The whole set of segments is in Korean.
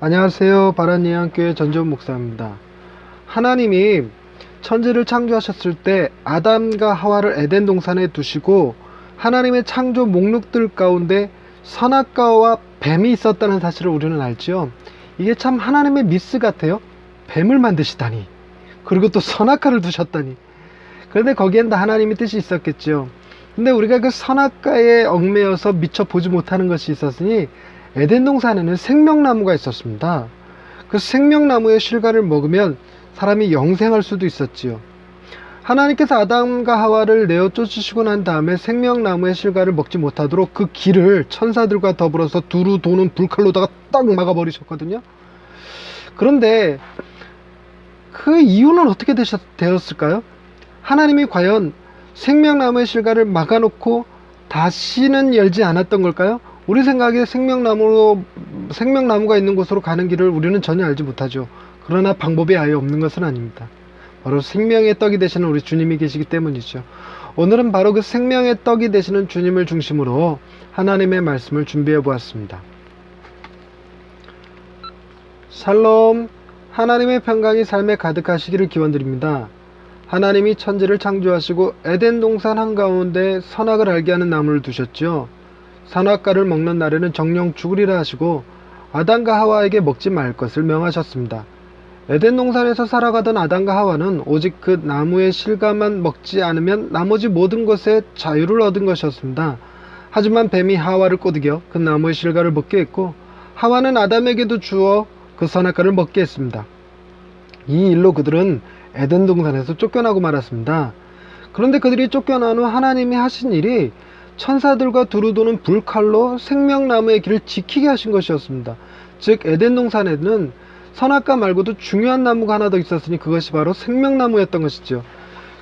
안녕하세요. 바란예안교회 전재훈 목사입니다. 하나님이 천지를 창조하셨을 때 아담과 하와를 에덴 동산에 두시고 하나님의 창조 목록들 가운데 선악과와 뱀이 있었다는 사실을 우리는 알지요. 이게 참 하나님의 미스 같아요. 뱀을 만드시다니, 그리고 또 선악과를 두셨다니. 그런데 거기엔 다 하나님의 뜻이 있었겠죠. 근데 우리가 그 선악과에 얽매여서 미처 보지 못하는 것이 있었으니 에덴 동산에는 생명나무가 있었습니다. 그 생명나무의 실과를 먹으면 사람이 영생할 수도 있었지요. 하나님께서 아담과 하와를 내어 쫓으시고 난 다음에 생명나무의 실과를 먹지 못하도록 그 길을 천사들과 더불어서 두루 도는 불칼로다가 딱 막아버리셨거든요. 그런데 그 이유는 어떻게 되었을까요? 하나님이 과연 생명나무의 실과를 막아놓고 다시는 열지 않았던 걸까요? 우리 생각에 생명나무가 있는 곳으로 가는 길을 우리는 전혀 알지 못하죠. 그러나 방법이 아예 없는 것은 아닙니다. 바로 생명의 떡이 되시는 우리 주님이 계시기 때문이죠. 오늘은 바로 그 생명의 떡이 되시는 주님을 중심으로 하나님의 말씀을 준비해 보았습니다. 샬롬, 하나님의 평강이 삶에 가득하시기를 기원드립니다. 하나님이 천지를 창조하시고 에덴 동산 한가운데 선악을 알게 하는 나무를 두셨죠. 선악과를 먹는 날에는 정령 죽으리라 하시고 아담과 하와에게 먹지 말 것을 명하셨습니다. 에덴 동산에서 살아가던 아담과 하와는 오직 그 나무의 실과만 먹지 않으면 나머지 모든 것에 자유를 얻은 것이었습니다. 하지만 뱀이 하와를 꼬드겨 그 나무의 실과를 먹게 했고 하와는 아담에게도 주어 그 선악과를 먹게 했습니다. 이 일로 그들은 에덴 동산에서 쫓겨나고 말았습니다. 그런데 그들이 쫓겨난 후 하나님이 하신 일이 천사들과 두루 도는 불칼로 생명나무의 길을 지키게 하신 것이었습니다. 즉 에덴 동산에는 선악과 말고도 중요한 나무가 하나 더 있었으니 그것이 바로 생명나무였던 것이죠.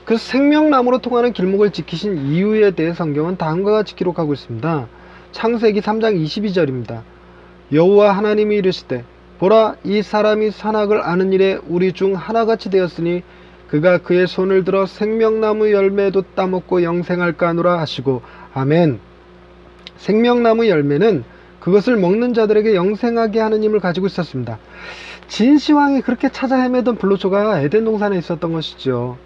그 생명나무로 통하는 길목을 지키신 이유에 대해 성경은 다음과 같이 기록하고 있습니다. 창세기 3장 22절입니다. 여호와 하나님이 이르시되 보라, 이 사람이 선악을 아는 일에 우리 중 하나같이 되었으니 그가 그의 손을 들어 생명나무 열매도 따먹고 영생할까 하노라 하시고 아멘. 생명나무 열매는 그것을 먹는 자들에게 영생하게 하는 힘을 가지고 있었습니다. 진시황이 그렇게 찾아 헤매던 불로초가 에덴 동산에 있었던 것이죠.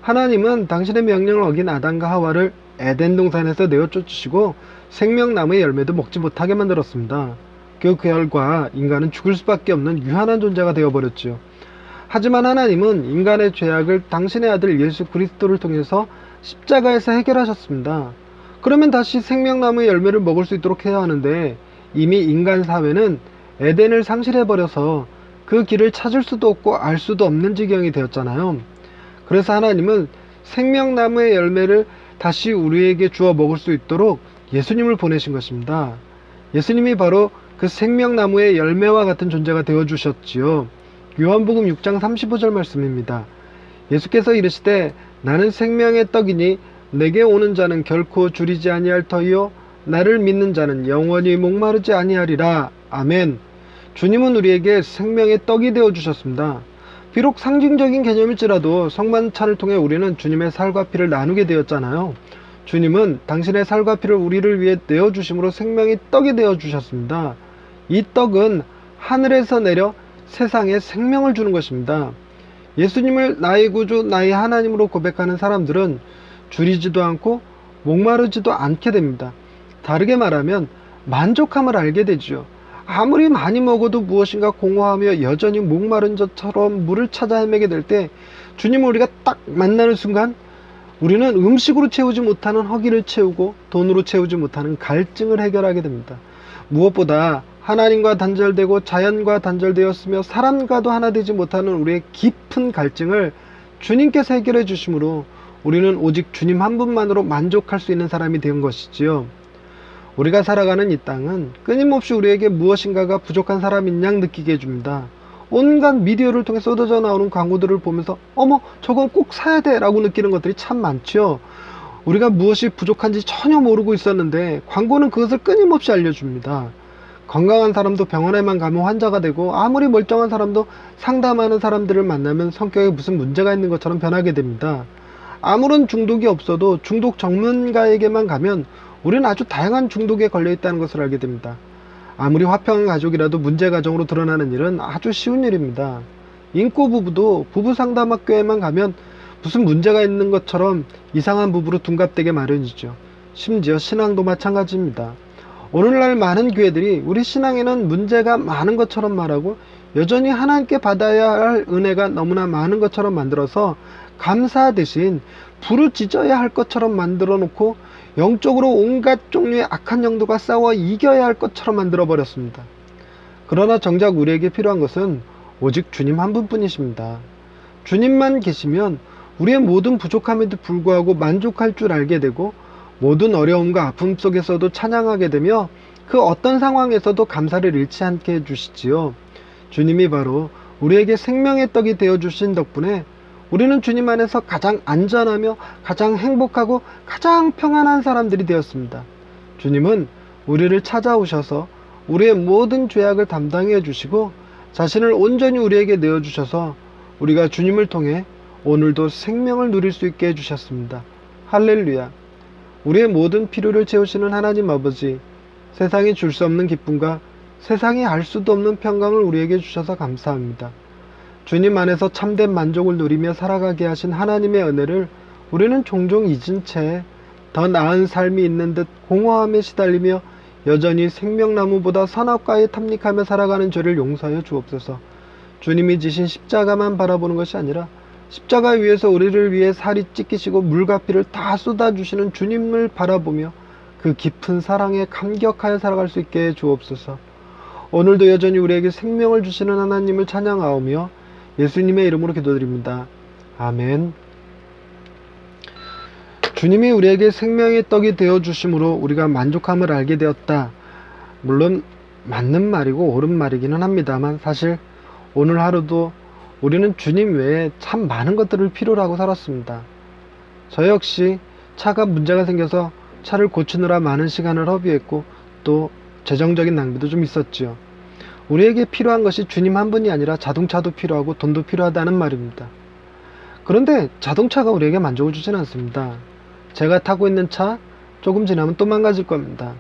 하나님은 당신의 명령을 어긴 아담과 하와를 에덴 동산에서 내어 쫓으시고 생명나무의 열매도 먹지 못하게 만들었습니다. 그 결과 인간은 죽을 수밖에 없는 유한한 존재가 되어버렸죠. 하지만 하나님은 인간의 죄악을 당신의 아들 예수 그리스도를 통해서 십자가에서 해결하셨습니다. 그러면 다시 생명나무의 열매를 먹을 수 있도록 해야 하는데 이미 인간 사회는 에덴을 상실해버려서 그 길을 찾을 수도 없고 알 수도 없는 지경이 되었잖아요. 그래서 하나님은 생명나무의 열매를 다시 우리에게 주어 먹을 수 있도록 예수님을 보내신 것입니다. 예수님이 바로 그 생명나무의 열매와 같은 존재가 되어주셨지요. 요한복음 6장 35절 말씀입니다. 예수께서 이르시되 나는 생명의 떡이니 내게 오는 자는 결코 줄이지 아니할 터이요 나를 믿는 자는 영원히 목마르지 아니하리라. 아멘. 주님은 우리에게 생명의 떡이 되어주셨습니다. 비록 상징적인 개념일지라도 성만찬을 통해 우리는 주님의 살과 피를 나누게 되었잖아요. 주님은 당신의 살과 피를 우리를 위해 내어주심으로 생명의 떡이 되어주셨습니다. 이 떡은 하늘에서 내려 세상에 생명을 주는 것입니다. 예수님을 나의 구주, 나의 하나님으로 고백하는 사람들은 줄이지도 않고 목마르지도 않게 됩니다. 다르게 말하면 만족함을 알게 되죠. 아무리 많이 먹어도 무엇인가 공허하며 여전히 목마른 것처럼 물을 찾아 헤매게 될 때 주님을 우리가 딱 만나는 순간 우리는 음식으로 채우지 못하는 허기를 채우고 돈으로 채우지 못하는 갈증을 해결하게 됩니다. 무엇보다 하나님과 단절되고 자연과 단절되었으며 사람과도 하나 되지 못하는 우리의 깊은 갈증을 주님께서 해결해 주심으로 우리는 오직 주님 한 분만으로 만족할 수 있는 사람이 된 것이지요. 우리가 살아가는 이 땅은 끊임없이 우리에게 무엇인가가 부족한 사람인 양 느끼게 해줍니다. 온갖 미디어를 통해 쏟아져 나오는 광고들을 보면서 어머 저건 꼭 사야 돼 라고 느끼는 것들이 참 많죠. 우리가 무엇이 부족한지 전혀 모르고 있었는데 광고는 그것을 끊임없이 알려줍니다. 건강한 사람도 병원에만 가면 환자가 되고 아무리 멀쩡한 사람도 상담하는 사람들을 만나면 성격에 무슨 문제가 있는 것처럼 변하게 됩니다. 아무런 중독이 없어도 중독 전문가에게만 가면 우리는 아주 다양한 중독에 걸려 있다는 것을 알게 됩니다. 아무리 화평한 가족이라도 문제 가정으로 드러나는 일은 아주 쉬운 일입니다. 인꼬 부부도 부부 상담학교에만 가면 무슨 문제가 있는 것처럼 이상한 부부로 둔갑되게 마련이죠. 심지어 신앙도 마찬가지입니다. 오늘날 많은 교회들이 우리 신앙에는 문제가 많은 것처럼 말하고 여전히 하나님께 받아야 할 은혜가 너무나 많은 것처럼 만들어서 감사 대신 부르짖어야 할 것처럼 만들어 놓고 영적으로 온갖 종류의 악한 영도가 싸워 이겨야 할 것처럼 만들어 버렸습니다. 그러나 정작 우리에게 필요한 것은 오직 주님 한 분뿐이십니다. 주님만 계시면 우리의 모든 부족함에도 불구하고 만족할 줄 알게 되고 모든 어려움과 아픔 속에서도 찬양하게 되며 그 어떤 상황에서도 감사를 잃지 않게 해주시지요. 주님이 바로 우리에게 생명의 떡이 되어주신 덕분에 우리는 주님 안에서 가장 안전하며 가장 행복하고 가장 평안한 사람들이 되었습니다. 주님은 우리를 찾아오셔서 우리의 모든 죄악을 담당해 주시고 자신을 온전히 우리에게 내어주셔서 우리가 주님을 통해 오늘도 생명을 누릴 수 있게 해주셨습니다. 할렐루야. 우리의 모든 필요를 채우시는 하나님 아버지, 세상이 줄 수 없는 기쁨과 세상이 알 수도 없는 평강을 우리에게 주셔서 감사합니다. 주님 안에서 참된 만족을 누리며 살아가게 하신 하나님의 은혜를 우리는 종종 잊은 채 더 나은 삶이 있는 듯 공허함에 시달리며 여전히 생명나무보다 선악과에 탐닉하며 살아가는 죄를 용서하여 주옵소서. 주님이 지신 십자가만 바라보는 것이 아니라 십자가 위에서 우리를 위해 살이 찢기시고 물과 피를 다 쏟아주시는 주님을 바라보며 그 깊은 사랑에 감격하여 살아갈 수 있게 해 주옵소서. 오늘도 여전히 우리에게 생명을 주시는 하나님을 찬양하오며 예수님의 이름으로 기도드립니다. 아멘. 주님이 우리에게 생명의 떡이 되어주심으로 우리가 만족함을 알게 되었다. 물론 맞는 말이고 옳은 말이기는 합니다만 사실 오늘 하루도 우리는 주님 외에 참 많은 것들을 필요로 하고 살았습니다. 저 역시 차가 문제가 생겨서 차를 고치느라 많은 시간을 허비했고 또 재정적인 낭비도 좀 있었지요. 우리에게 필요한 것이 주님 한 분이 아니라 자동차도 필요하고 돈도 필요하다는 말입니다. 그런데 자동차가 우리에게 만족을 주진 않습니다. 제가 타고 있는 차 조금 지나면 또 망가질 겁니다.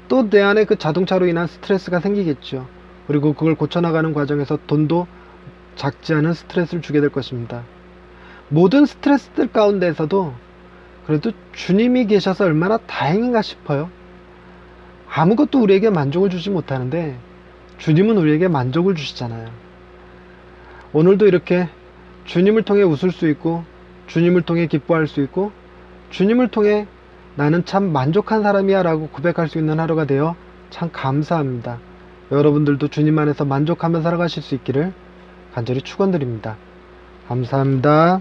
또 내 안에 그 자동차로 인한 스트레스가 생기겠죠. 그리고 그걸 고쳐나가는 과정에서 돈도 작지 않은 스트레스를 주게 될 것입니다. 모든 스트레스들 가운데에서도 그래도 주님이 계셔서 얼마나 다행인가 싶어요. 아무것도 우리에게 만족을 주지 못하는데 주님은 우리에게 만족을 주시잖아요. 오늘도 이렇게 주님을 통해 웃을 수 있고 주님을 통해 기뻐할 수 있고 주님을 통해 나는 참 만족한 사람이야 라고 고백할 수 있는 하루가 되어 참 감사합니다. 여러분들도 주님 안에서 만족하며 살아가실 수 있기를 간절히 축원드립니다. 감사합니다.